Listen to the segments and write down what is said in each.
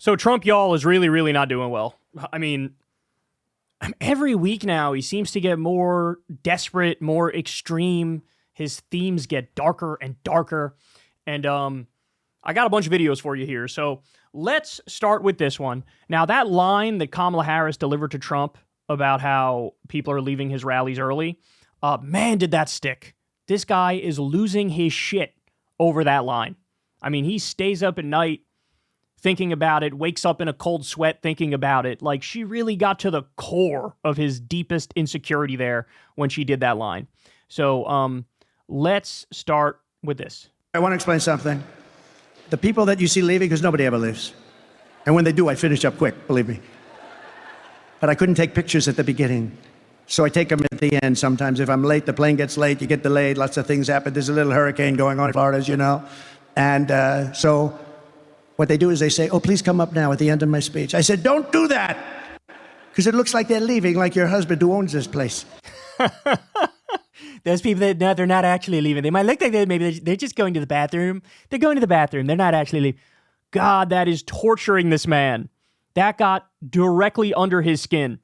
So Trump, y'all, is really, really not doing well. I mean, every week now, he seems to get more desperate, more extreme. His themes get darker and darker. And I got a bunch of videos for you here. So let's start with this one. Now, that line that Kamala Harris delivered to Trump about how people are leaving his rallies early, man, did that stick. This guy is losing his shit over that line. I mean, he stays up at night thinking about it, wakes up in a cold sweat thinking about it. Like, she really got to the core of his deepest insecurity there when she did that line. So let's start with this. I want to explain something. The people that you see leaving, because nobody ever leaves. And when they do, I finish up quick, believe me. But I couldn't take pictures at the beginning. So I take them at the end sometimes. If I'm late, the plane gets late, you get delayed, lots of things happen. There's a little hurricane going on in Florida, as you know. And so what they do is they say, oh, please come up now at the end of my speech. I said, don't do that, because it looks like they're leaving, like your husband who owns this place. Those people that they're not actually leaving. They might look like they're just going to the bathroom. They're going to the bathroom. They're not actually leaving. God, that is torturing this man. That got directly under his skin.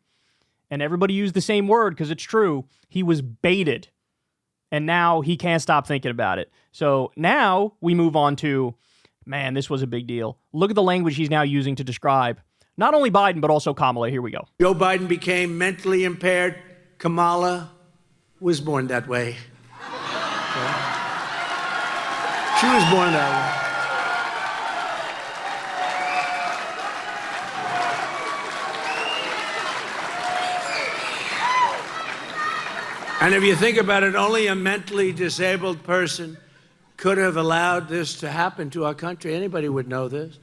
And everybody used the same word because it's true. He was baited. And now he can't stop thinking about it. So now we move on to, man, this was a big deal. Look at the language he's now using to describe not only Biden, but also Kamala. Here we go. Joe Biden became mentally impaired. Kamala was born that way. Okay. She was born that way. And if you think about it, only a mentally disabled person could have allowed this to happen to our country. Anybody would know this.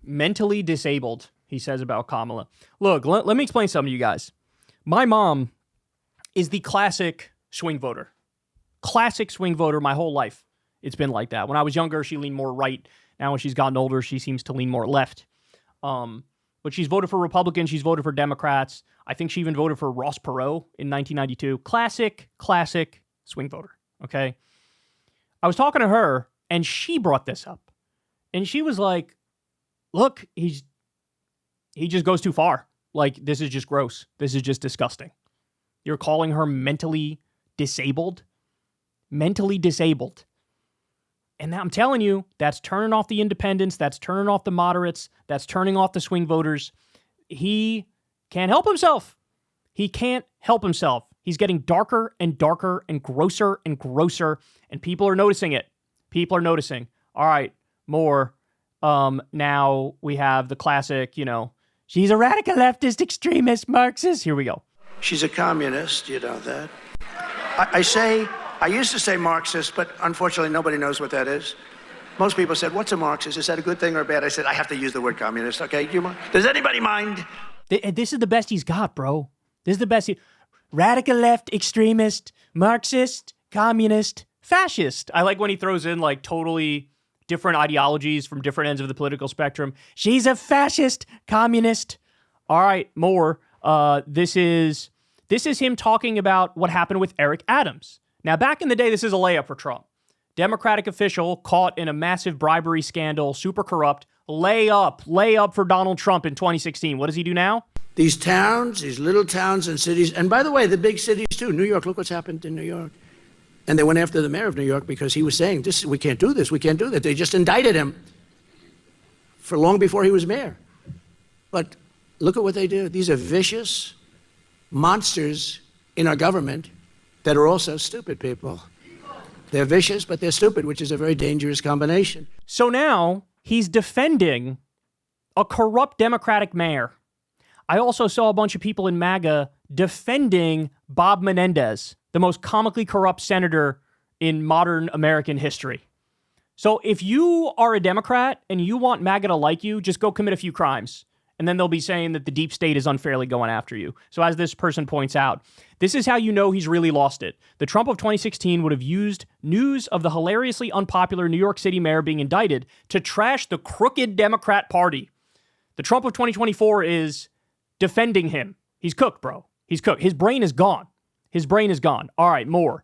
Mentally disabled, he says about Kamala. Look, let me explain something to you guys. My mom is the classic swing voter. Classic swing voter my whole life. It's been like that. When I was younger, she leaned more right. Now when she's gotten older, she seems to lean more left. But she's voted for Republicans. She's voted for Democrats. I think she even voted for Ross Perot in 1992. Classic swing voter, okay? I was talking to her, and she brought this up. And she was like, look, he just goes too far. Like, this is just gross. This is just disgusting. You're calling her mentally disabled? Mentally disabled. And I'm telling you, that's turning off the independents, that's turning off the moderates, that's turning off the swing voters. He can't help himself. He can't help himself. He's getting darker and darker and grosser, and people are noticing it. People are noticing. All right, more. Now we have the classic, she's a radical leftist, extremist, Marxist. Here we go. She's a communist, you know that. I used to say Marxist, but unfortunately nobody knows what that is. Most people said, what's a Marxist? Is that a good thing or bad? I said, I have to use the word communist, okay? Do you mind? Does anybody mind? This is the best he's got, bro. This is the best. Radical left, extremist, Marxist, communist, fascist. I like when he throws in like totally different ideologies from different ends of the political spectrum. She's a fascist, communist. All right, more. This is him talking about what happened with Eric Adams. Now, back in the day, this is a layup for Trump. Democratic official caught in a massive bribery scandal, super corrupt. Layup for Donald Trump in 2016. What does he do now? These towns, these little towns and cities, and by the way, the big cities too. New York, look what's happened in New York. And they went after the mayor of New York because he was saying, we can't do this, we can't do that. They just indicted him for long before he was mayor. But look at what they do. These are vicious monsters in our government that are also stupid people. They're vicious, but they're stupid, which is a very dangerous combination. So now he's defending a corrupt Democratic mayor. I also saw a bunch of people in MAGA defending Bob Menendez, the most comically corrupt senator in modern American history. So if you are a Democrat and you want MAGA to like you, just go commit a few crimes. And then they'll be saying that the deep state is unfairly going after you. So as this person points out, this is how you know he's really lost it. The Trump of 2016 would have used news of the hilariously unpopular New York City mayor being indicted to trash the crooked Democrat Party. The Trump of 2024 is defending him. He's cooked, bro. He's cooked. His brain is gone. His brain is gone. All right, more.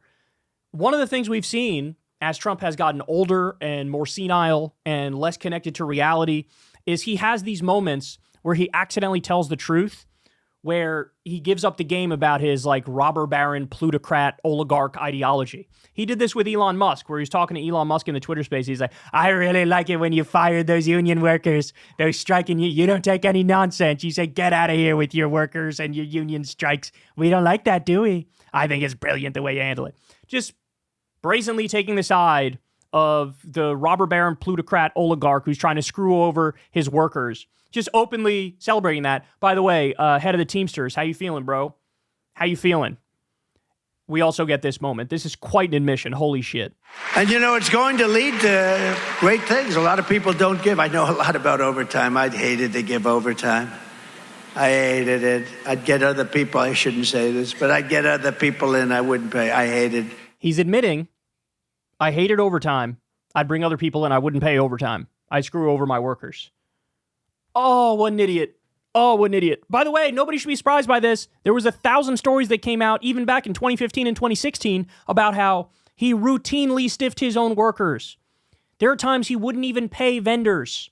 One of the things we've seen as Trump has gotten older and more senile and less connected to reality is he has these moments where he accidentally tells the truth, where he gives up the game about his like robber baron, plutocrat, oligarch ideology. He did this with Elon Musk, where he was talking to Elon Musk in the Twitter space. He's like, I really like it when you fired those union workers. They're striking you. You don't take any nonsense. You say, get out of here with your workers and your union strikes. We don't like that, do we? I think it's brilliant the way you handle it. Just brazenly taking the side of the robber baron, plutocrat, oligarch who's trying to screw over his workers. Just openly celebrating that. By the way, head of the Teamsters, how you feeling, bro? How you feeling? We also get this moment. This is quite an admission. Holy shit. And you know, it's going to lead to great things. A lot of people don't give. I know a lot about overtime. I'd hated to give overtime. I hated it. I'd get other people, I shouldn't say this, but I'd get other people in, I wouldn't pay. I hated. He's admitting, I hated overtime. I'd bring other people in, I wouldn't pay overtime. I'd screw over my workers. Oh, what an idiot. Oh, what an idiot. By the way, nobody should be surprised by this. There was 1,000 stories that came out, even back in 2015 and 2016, about how he routinely stiffed his own workers. There are times he wouldn't even pay vendors.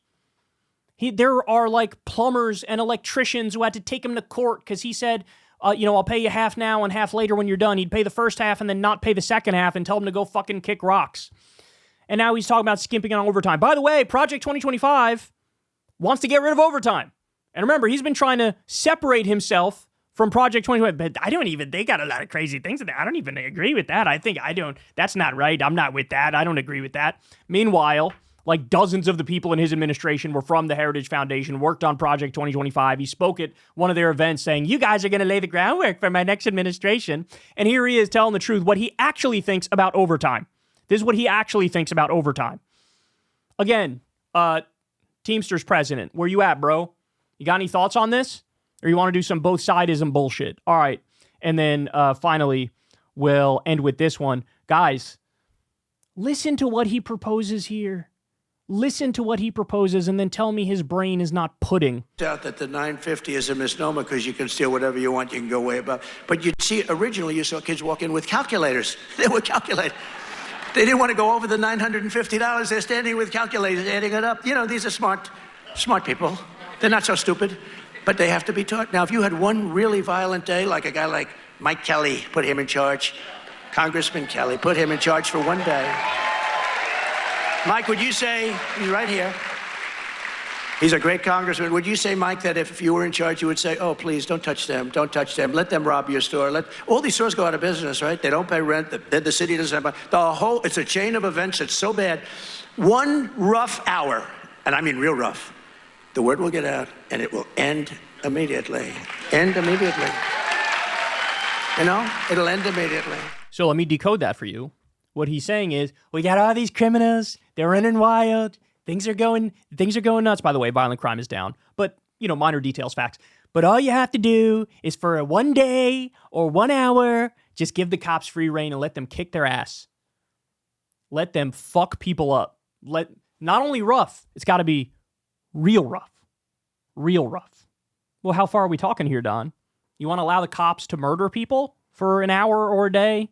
There are like plumbers and electricians who had to take him to court because he said, I'll pay you half now and half later when you're done. He'd pay the first half and then not pay the second half and tell him to go fucking kick rocks. And now he's talking about skimping on overtime. By the way, Project 2025 wants to get rid of overtime. And remember, he's been trying to separate himself from Project 2025. But they got a lot of crazy things in there. I don't even agree with that. That's not right. I'm not with that. I don't agree with that. Meanwhile, like dozens of the people in his administration were from the Heritage Foundation, worked on Project 2025. He spoke at one of their events saying, you guys are going to lay the groundwork for my next administration. And here he is telling the truth, what he actually thinks about overtime. This is what he actually thinks about overtime. Again, Teamsters president, where you at, bro? You got any thoughts on this? Or you want to do some both sidism bullshit? All right. And then finally, we'll end with this one. Guys, listen to what he proposes here. Listen to what he proposes and then tell me his brain is not pudding. Out that the 950 is a misnomer because you can steal whatever you want. You can go way above. But you'd see, originally you saw kids walk in with calculators. They were calculating. They didn't want to go over the $950. They're standing with calculators, adding it up. You know, these are smart people. They're not so stupid, but they have to be taught. Now, if you had one really violent day, like a guy like Mike Kelly, put him in charge, Congressman Kelly, put him in charge for one day. Mike, would you say, he's right here, he's a great congressman. Would you say, Mike, that if you were in charge, you would say, oh, please, don't touch them, let them rob your store. All these stores go out of business, right? They don't pay rent, the city doesn't have, it's a chain of events that's so bad. One rough hour, and I mean real rough, the word will get out, and it will end immediately. End immediately. You know, it'll end immediately. So let me decode that for you. What he's saying is, we got all these criminals, they're running wild, things are going nuts. By the way, violent crime is down, but, minor details, facts. But all you have to do is for a 1 day or 1 hour, just give the cops free rein and let them kick their ass. Let them fuck people up. Not only rough, it's got to be real rough. Real rough. Well, how far are we talking here, Don? You want to allow the cops to murder people for an hour or a day?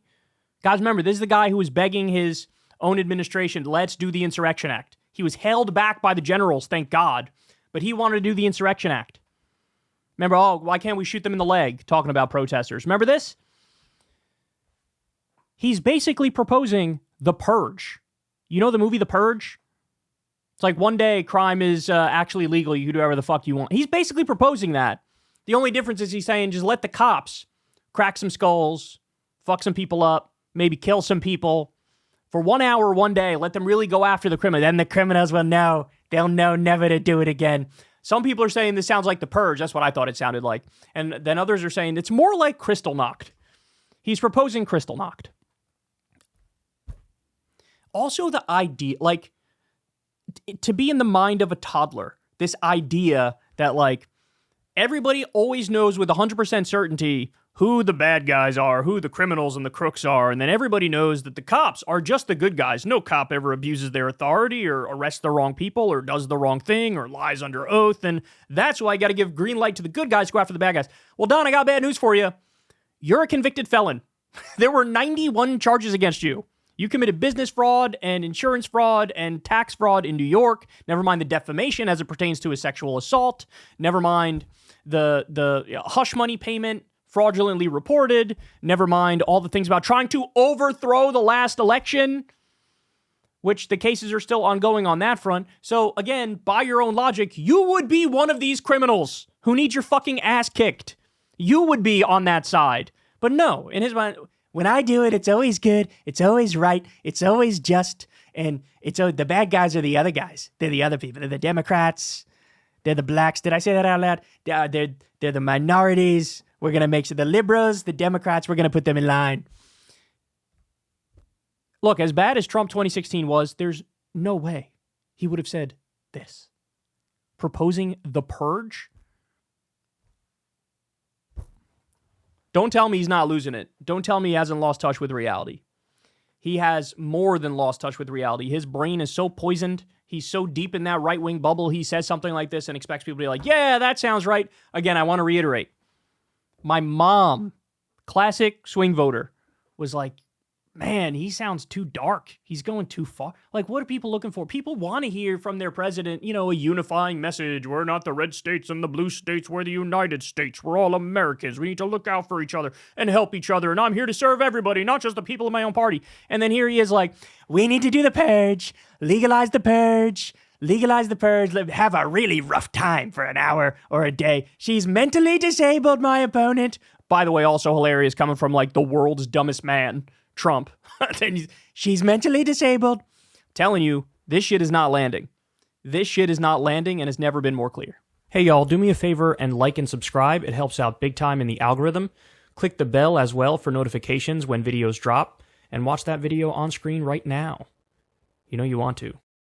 Guys, remember, this is the guy who was begging his own administration, let's do the Insurrection Act. He was held back by the generals, thank God, but he wanted to do the Insurrection Act. Remember, why can't we shoot them in the leg? Talking about protesters. Remember this? He's basically proposing the Purge. You know the movie The Purge? It's like one day crime is actually legal. You can do whatever the fuck you want. He's basically proposing that. The only difference is he's saying just let the cops crack some skulls, fuck some people up, maybe kill some people. For 1 hour, 1 day, let them really go after the criminal. Then the criminals will know. They'll know never to do it again. Some people are saying this sounds like The Purge. That's what I thought it sounded like. And then others are saying it's more like Crystal Knocked. He's proposing Crystal Knocked. Also the idea, like, to be in the mind of a toddler, this idea that, like, everybody always knows with 100% certainty who the bad guys are, who the criminals and the crooks are, and then everybody knows that the cops are just the good guys. No cop ever abuses their authority or arrests the wrong people or does the wrong thing or lies under oath, and that's why I got to give green light to the good guys to go after the bad guys. Well, Don, I got bad news for you. You're a convicted felon. There were 91 charges against you. You committed business fraud and insurance fraud and tax fraud in New York. Never mind the defamation as it pertains to a sexual assault. Never mind the hush money payment fraudulently reported. Never mind all the things about trying to overthrow the last election, which the cases are still ongoing on that front. So again, by your own logic, you would be one of these criminals who need your fucking ass kicked. You would be on that side. But no, in his mind, when I do it, it's always good, it's always right, it's always just, and the bad guys are the other guys. They're the other people. They're the Democrats. They're the blacks. Did I say that out loud? They're the minorities. We're going to make sure the liberals, the Democrats, we're going to put them in line. Look, as bad as Trump 2016 was, there's no way he would have said this. Proposing the purge? Don't tell me he's not losing it. Don't tell me he hasn't lost touch with reality. He has more than lost touch with reality. His brain is so poisoned. He's so deep in that right-wing bubble. He says something like this and expects people to be like, yeah, that sounds right. Again, I want to reiterate. My mom, classic swing voter, was like, man, he sounds too dark. He's going too far. Like, what are people looking for? People want to hear from their president, a unifying message. We're not the red states and the blue states. We're the United States. We're all Americans. We need to look out for each other and help each other. And I'm here to serve everybody, not just the people in my own party. And then here he is like, we need to do the purge, legalize the purge, have a really rough time for an hour or a day. She's mentally disabled, my opponent. By the way, also hilarious coming from like the world's dumbest man, Trump. She's mentally disabled. Telling you, this shit is not landing. This shit is not landing and has never been more clear. Hey y'all, do me a favor and like and subscribe. It helps out big time in the algorithm. Click the bell as well for notifications when videos drop. And watch that video on screen right now. You know you want to.